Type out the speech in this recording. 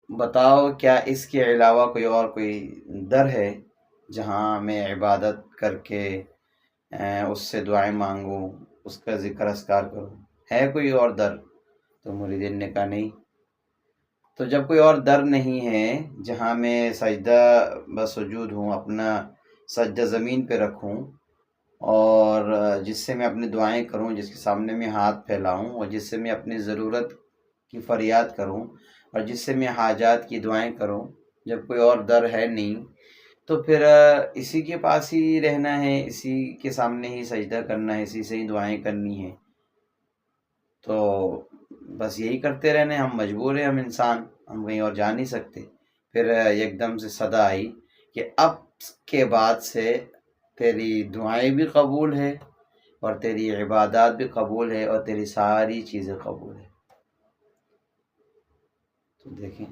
بتاؤ کیا اس کے علاوہ کوئی در ہے جہاں میں عبادت کر کے اس سے دعائیں مانگوں، اس کا ذکر اذکار کروں؟ ہے کوئی اور در؟ تو مریدین نے کہا نہیں۔ تو جب کوئی اور در نہیں ہے جہاں میں سجدہ بسجود ہوں، اپنا سجدہ زمین پہ رکھوں اور جس سے میں اپنی دعائیں کروں، جس کے سامنے میں ہاتھ پھیلاؤں اور جس سے میں اپنی ضرورت کی فریاد کروں اور جس سے میں حاجات کی دعائیں کروں، جب کوئی اور در ہے نہیں تو پھر اسی کے پاس ہی رہنا ہے، اسی کے سامنے ہی سجدہ کرنا ہے، اسی سے ہی دعائیں کرنی ہیں۔ تو بس یہی کرتے رہنے، ہم مجبور ہیں، ہم انسان، ہم کہیں اور جا نہیں سکتے۔ پھر ایک دم سے صدا آئی کہ اب کے بعد سے تیری دعائیں بھی قبول ہے اور تیری عبادات بھی قبول ہے اور تیری ساری چیزیں قبول ہے۔ تو دیکھیں